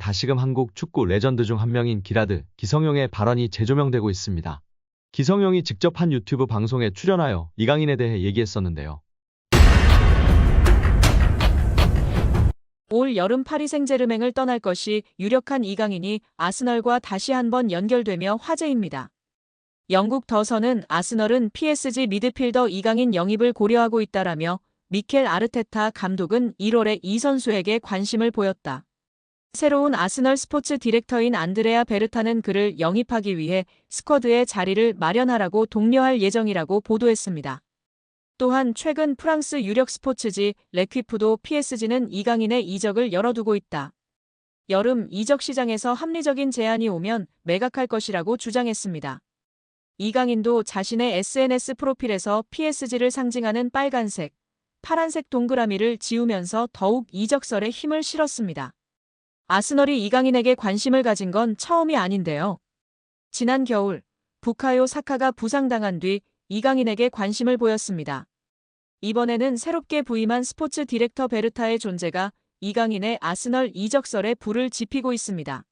다시금 한국 축구 레전드 중 한 명인 기라드, 기성용의 발언이 재조명되고 있습니다. 기성용이 직접 한 유튜브 방송에 출연하여 이강인에 대해 얘기했었는데요. 올 여름 파리 생제르맹을 떠날 것이 유력한 이강인이 아스널과 다시 한번 연결되며 화제입니다. 영국 더선은 아스널은 PSG 미드필더 이강인 영입을 고려하고 있다라며 미켈 아르테타 감독은 1월에 이 선수에게 관심을 보였다. 새로운 아스널 스포츠 디렉터인 안드레아 베르타는 그를 영입하기 위해 스쿼드에 자리를 마련하라고 독려할 예정이라고 보도했습니다. 또한 최근 프랑스 유력 스포츠지 레퀴프도 PSG는 이강인의 이적을 열어두고 있다. 여름 이적 시장에서 합리적인 제안이 오면 매각할 것이라고 주장했습니다. 이강인도 자신의 SNS 프로필에서 PSG를 상징하는 빨간색, 파란색 동그라미를 지우면서 더욱 이적설에 힘을 실었습니다. 아스널이 이강인에게 관심을 가진 건 처음이 아닌데요. 지난 겨울 부카요 사카가 부상당한 뒤 이강인에게 관심을 보였습니다. 이번에는 새롭게 부임한 스포츠 디렉터 베르타의 존재가 이강인의 아스널 이적설에 불을 지피고 있습니다.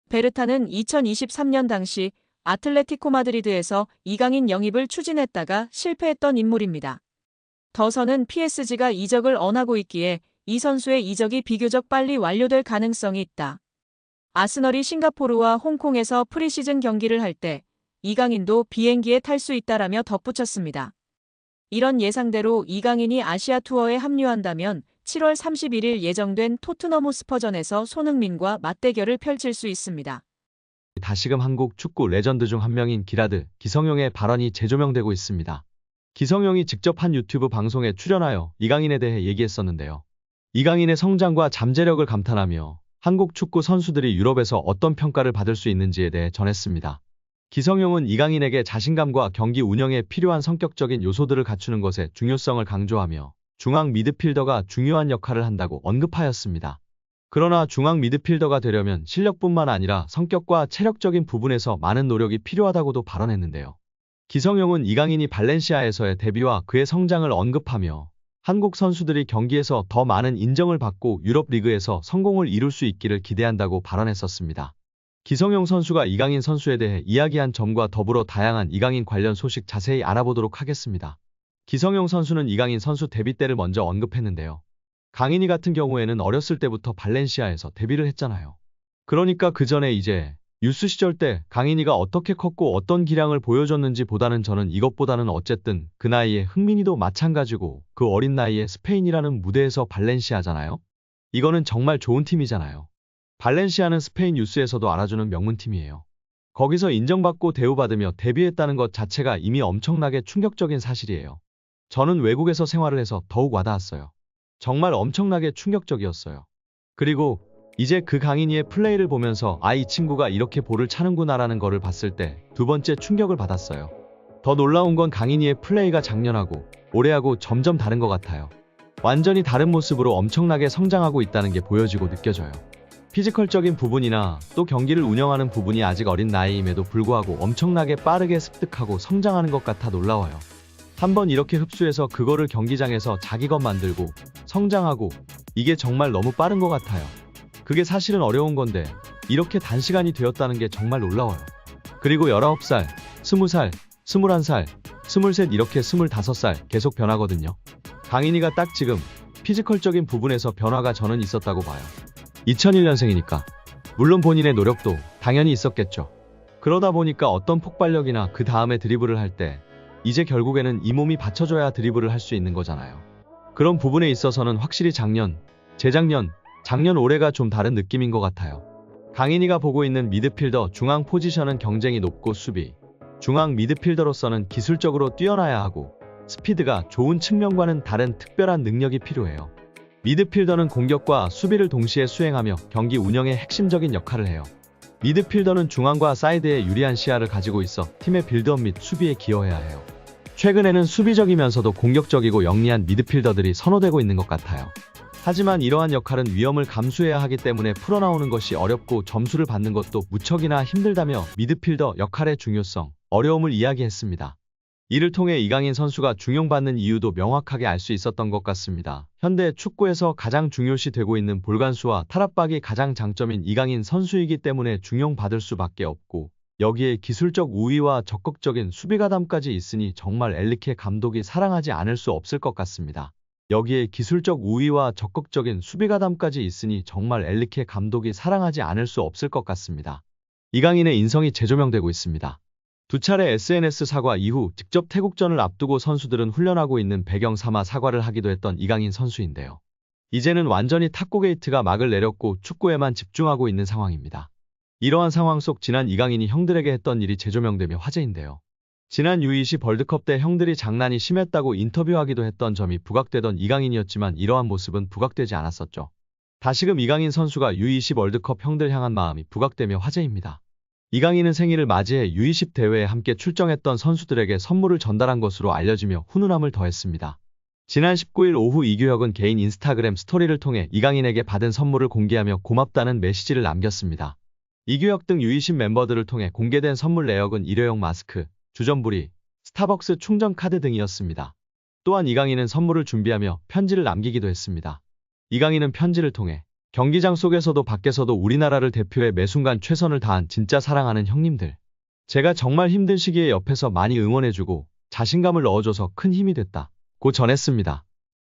베르타는 2023년 당시 아틀레티코 마드리드에서 이강인 영입을 추진했다가 실패했던 인물입니다. 더선은 PSG가 이적을 언하고 있기에 이 선수의 이적이 비교적 빨리 완료될 가능성이 있다. 아스널이 싱가포르와 홍콩에서 프리시즌 경기를 할 때 이강인도 비행기에 탈 수 있다라며 덧붙였습니다. 이런 예상대로 이강인이 아시아 투어에 합류한다면 7월 31일 예정된 토트넘 호스퍼전에서 손흥민과 맞대결을 펼칠 수 있습니다. 다시금 한국 축구 레전드 중 한 명인 기라드, 기성용의 발언이 재조명되고 있습니다. 기성용이 직접 한 유튜브 방송에 출연하여 이강인에 대해 얘기했었는데요. 이강인의 성장과 잠재력을 감탄하며 한국 축구 선수들이 유럽에서 어떤 평가를 받을 수 있는지에 대해 전했습니다. 기성용은 이강인에게 자신감과 경기 운영에 필요한 성격적인 요소들을 갖추는 것의 중요성을 강조하며 중앙 미드필더가 중요한 역할을 한다고 언급하였습니다. 그러나 중앙 미드필더가 되려면 실력뿐만 아니라 성격과 체력적인 부분에서 많은 노력이 필요하다고도 발언했는데요. 기성용은 이강인이 발렌시아에서의 데뷔와 그의 성장을 언급하며 한국 선수들이 경기에서 더 많은 인정을 받고 유럽 리그에서 성공을 이룰 수 있기를 기대한다고 발언했었습니다. 기성용 선수가 이강인 선수에 대해 이야기한 점과 더불어 다양한 이강인 관련 소식 자세히 알아보도록 하겠습니다. 기성용 선수는 이강인 선수 데뷔 때를 먼저 언급했는데요. 강인이 같은 경우에는 어렸을 때부터 발렌시아에서 데뷔를 했잖아요. 그러니까 그 전에 이제 유스 시절 때 강인이가 어떻게 컸고 어떤 기량을 보여줬는지 보다는 저는 이것보다는 어쨌든 그 나이에 흥민이도 마찬가지고 그 어린 나이에 스페인이라는 무대에서 발렌시아잖아요. 이거는 정말 좋은 팀이잖아요. 발렌시아는 스페인 유스에서도 알아주는 명문팀이에요. 거기서 인정받고 대우받으며 데뷔했다는 것 자체가 이미 엄청나게 충격적인 사실이에요. 저는 외국에서 생활을 해서 더욱 와닿았어요. 정말 엄청나게 충격적이었어요. 그리고 이제 그 강인이의 플레이를 보면서 이 친구가 이렇게 볼을 차는구나라는 거를 봤을 때 두 번째 충격을 받았어요. 더 놀라운 건 강인이의 플레이가 작년하고 올해하고 점점 다른 것 같아요. 완전히 다른 모습으로 엄청나게 성장하고 있다는 게 보여지고 느껴져요. 피지컬적인 부분이나 또 경기를 운영하는 부분이 아직 어린 나이임에도 불구하고 엄청나게 빠르게 습득하고 성장하는 것 같아 놀라워요. 한번 이렇게 흡수해서 그거를 경기장에서 자기 것 만들고 성장하고 이게 정말 너무 빠른 것 같아요. 그게 사실은 어려운 건데 이렇게 단시간이 되었다는 게 정말 놀라워요. 그리고 19살, 20살, 21살, 23 이렇게 25살 계속 변하거든요. 강인이가 딱 지금 피지컬적인 부분에서 변화가 저는 있었다고 봐요. 2001년생이니까 물론 본인의 노력도 당연히 있었겠죠. 그러다 보니까 어떤 폭발력이나 그 다음에 드리블을 할 때 이제 결국에는 이 몸이 받쳐줘야 드리블을 할 수 있는 거잖아요. 그런 부분에 있어서는 확실히 작년, 재작년, 작년 올해가 좀 다른 느낌인 것 같아요. 강인이가 보고 있는 미드필더 중앙 포지션은 경쟁이 높고 수비, 중앙 미드필더로서는 기술적으로 뛰어나야 하고 스피드가 좋은 측면과는 다른 특별한 능력이 필요해요. 미드필더는 공격과 수비를 동시에 수행하며 경기 운영의 핵심적인 역할을 해요. 미드필더는 중앙과 사이드에 유리한 시야를 가지고 있어 팀의 빌드업 및 수비에 기여해야 해요. 최근에는 수비적이면서도 공격적이고 영리한 미드필더들이 선호되고 있는 것 같아요. 하지만 이러한 역할은 위험을 감수해야 하기 때문에 풀어나오는 것이 어렵고 점수를 받는 것도 무척이나 힘들다며 미드필더 역할의 중요성, 어려움을 이야기했습니다. 이를 통해 이강인 선수가 중용받는 이유도 명확하게 알 수 있었던 것 같습니다. 현대 축구에서 가장 중요시 되고 있는 볼간수와 탈압박이 가장 장점인 이강인 선수이기 때문에 중용받을 수밖에 없고, 여기에 기술적 우위와 적극적인 수비가담까지 있으니 정말 엔리케 감독이 사랑하지 않을 수 없을 것 같습니다. 여기에 기술적 우위와 적극적인 수비가담까지 있으니 정말 엔리케 감독이 사랑하지 않을 수 없을 것 같습니다. 이강인의 인성이 재조명되고 있습니다. 두 차례 SNS 사과 이후 직접 태국전을 앞두고 선수들은 훈련하고 있는 배경 삼아 사과를 하기도 했던 이강인 선수인데요. 이제는 완전히 탁구게이트가 막을 내렸고 축구에만 집중하고 있는 상황입니다. 이러한 상황 속 지난 이강인이 형들에게 했던 일이 재조명되며 화제인데요. 지난 U20 월드컵 때 형들이 장난이 심했다고 인터뷰하기도 했던 점이 부각되던 이강인이었지만 이러한 모습은 부각되지 않았었죠. 다시금 이강인 선수가 U20 월드컵 형들 향한 마음이 부각되며 화제입니다. 이강인은 생일을 맞이해 U20 대회에 함께 출정했던 선수들에게 선물을 전달한 것으로 알려지며 훈훈함을 더했습니다. 지난 19일 오후 이규혁은 개인 인스타그램 스토리를 통해 이강인에게 받은 선물을 공개하며 고맙다는 메시지를 남겼습니다. 이규혁 등 U20 멤버들을 통해 공개된 선물 내역은 일회용 마스크, 주전부리, 스타벅스 충전 카드 등이었습니다. 또한 이강인은 선물을 준비하며 편지를 남기기도 했습니다. 이강인은 편지를 통해 경기장 속에서도 밖에서도 우리나라를 대표해 매순간 최선을 다한 진짜 사랑하는 형님들. 제가 정말 힘든 시기에 옆에서 많이 응원해주고 자신감을 넣어줘서 큰 힘이 됐다. 고 전했습니다.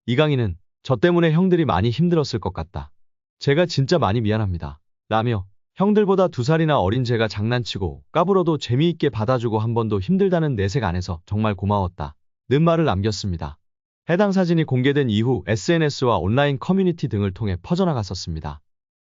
이강인은 저 때문에 형들이 많이 힘들었을 것 같다. 제가 진짜 많이 미안합니다. 라며 형들보다 2살이나 어린 제가 장난치고 까불어도 재미있게 받아주고 한 번도 힘들다는 내색 안에서 정말 고마웠다. 는 말을 남겼습니다. 해당 사진이 공개된 이후 SNS와 온라인 커뮤니티 등을 통해 퍼져나갔었습니다.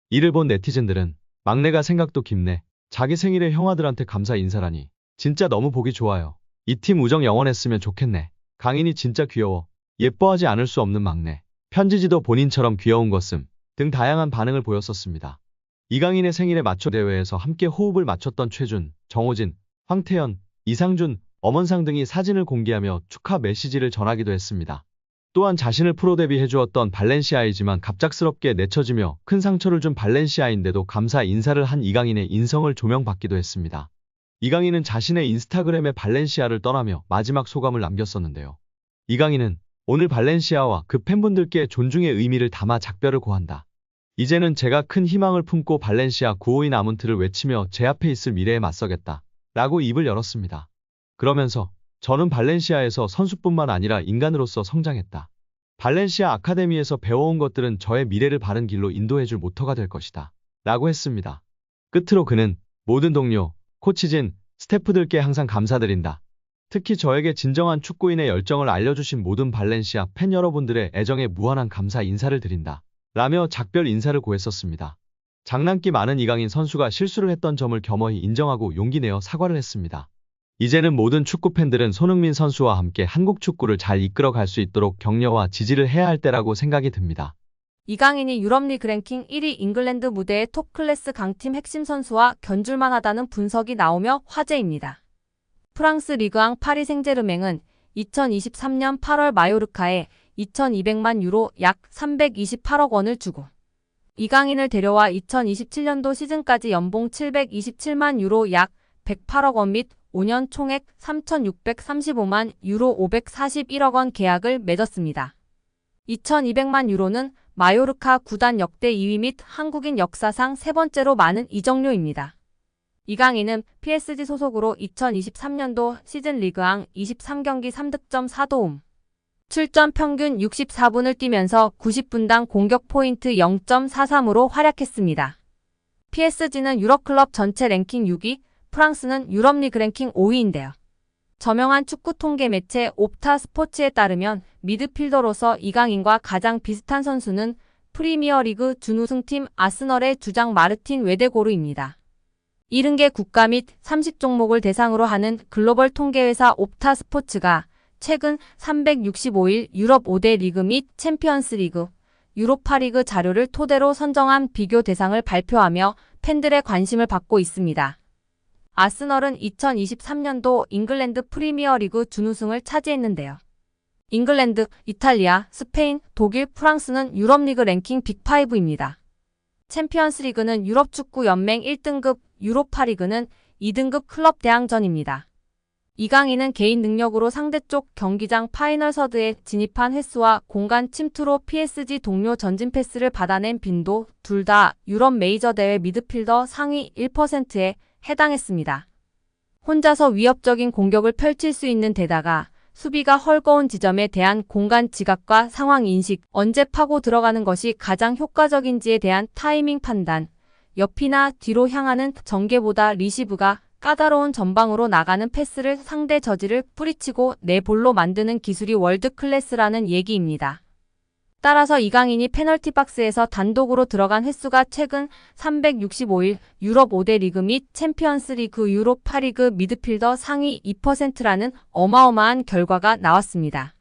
이를 본 네티즌들은 막내가 생각도 깊네. 자기 생일에 형아들한테 감사 인사라니. 진짜 너무 보기 좋아요. 이 팀 우정 영원했으면 좋겠네. 강인이 진짜 귀여워. 예뻐하지 않을 수 없는 막내. 편지지도 본인처럼 귀여운 것음. 등 다양한 반응을 보였었습니다. 이강인의 생일에 맞춰 대회에서 함께 호흡을 맞췄던 최준, 정호진, 황태현, 이상준, 엄원상 등이 사진을 공개하며 축하 메시지를 전하기도 했습니다. 또한 자신을 프로 데뷔해주었던 발렌시아이지만 갑작스럽게 내쳐지며 큰 상처를 준 발렌시아인데도 감사 인사를 한 이강인의 인성을 조명받기도 했습니다. 이강인은 자신의 인스타그램에 발렌시아를 떠나며 마지막 소감을 남겼었는데요. 이강인은 오늘 발렌시아와 그 팬분들께 존중의 의미를 담아 작별을 고한다. 이제는 제가 큰 희망을 품고 발렌시아 952 아문트를 외치며 제 앞에 있을 미래에 맞서겠다. 라고 입을 열었습니다. 그러면서 저는 발렌시아에서 선수뿐만 아니라 인간으로서 성장했다. 발렌시아 아카데미에서 배워온 것들은 저의 미래를 바른 길로 인도해줄 모터가 될 것이다. 라고 했습니다. 끝으로 그는 모든 동료, 코치진, 스태프들께 항상 감사드린다. 특히 저에게 진정한 축구인의 열정을 알려주신 모든 발렌시아 팬 여러분들의 애정에 무한한 감사 인사를 드린다. 라며 작별 인사를 고했었습니다. 장난기 많은 이강인 선수가 실수를 했던 점을 겸허히 인정하고 용기 내어 사과를 했습니다. 이제는 모든 축구팬들은 손흥민 선수와 함께 한국 축구를 잘 이끌어갈 수 있도록 격려와 지지를 해야 할 때라고 생각이 듭니다. 이강인이 유럽리그 랭킹 1위 잉글랜드 무대의 톱클래스 강팀 핵심 선수와 견줄만하다는 분석이 나오며 화제입니다. 프랑스 리그앙 파리 생제르맹은 2023년 8월 마요르카에 2,200만 유로 약 328억 원을 주고 이강인을 데려와 2027년도 시즌까지 연봉 727만 유로 약 108억 원 및 5년 총액 3,635만 유로 541억 원 계약을 맺었습니다. 2,200만 유로는 마요르카 구단 역대 2위 및 한국인 역사상 세 번째로 많은 이적료입니다. 이강인은 PSG 소속으로 2023년도 시즌 리그앙 23경기 3득점 4도움, 출전 평균 64분을 뛰면서 90분당 공격 포인트 0.43으로 활약했습니다. PSG는 유럽클럽 전체 랭킹 6위, 프랑스는 유럽리그 랭킹 5위인데요. 저명한 축구 통계 매체 옵타 스포츠에 따르면 미드필더로서 이강인과 가장 비슷한 선수는 프리미어리그 준우승팀 아스널의 주장 마르틴 웨데고르입니다. 70개 국가 및 30종목을 대상으로 하는 글로벌 통계회사 옵타 스포츠가 최근 365일 유럽 5대 리그 및 챔피언스 리그, 유로파리그 자료를 토대로 선정한 비교 대상을 발표하며 팬들의 관심을 받고 있습니다. 아스널은 2023년도 잉글랜드 프리미어리그 준우승을 차지했는데요. 잉글랜드, 이탈리아, 스페인, 독일, 프랑스는 유럽리그 랭킹 빅5입니다. 챔피언스리그는 유럽축구연맹 1등급, 유로파리그는 2등급 클럽 대항전입니다. 이강인은 개인 능력으로 상대쪽 경기장 파이널 서드에 진입한 횟수와 공간 침투로 PSG 동료 전진 패스를 받아낸 빈도 둘 다 유럽 메이저 대회 미드필더 상위 1%에 해당했습니다. 혼자서 위협적인 공격을 펼칠 수 있는 데다가 수비가 헐거운 지점에 대한 공간 지각과 상황 인식, 언제 파고 들어가는 것이 가장 효과적인지에 대한 타이밍 판단, 옆이나 뒤로 향하는 전개보다 리시브가 까다로운 전방으로 나가는 패스를 상대 저지를 뿌리치고 내 볼로 만드는 기술이 월드 클래스라는 얘기입니다. 따라서 이강인이 페널티 박스에서 단독으로 들어간 횟수가 최근 365일 유럽 5대 리그 및 챔피언스 리그 유로파 리그 미드필더 상위 2%라는 어마어마한 결과가 나왔습니다.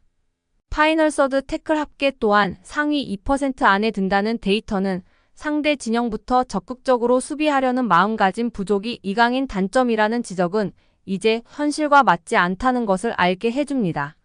파이널 서드 태클 합계 또한 상위 2% 안에 든다는 데이터는 상대 진영부터 적극적으로 수비하려는 마음가짐 부족이 이강인 단점이라는 지적은 이제 현실과 맞지 않다는 것을 알게 해줍니다.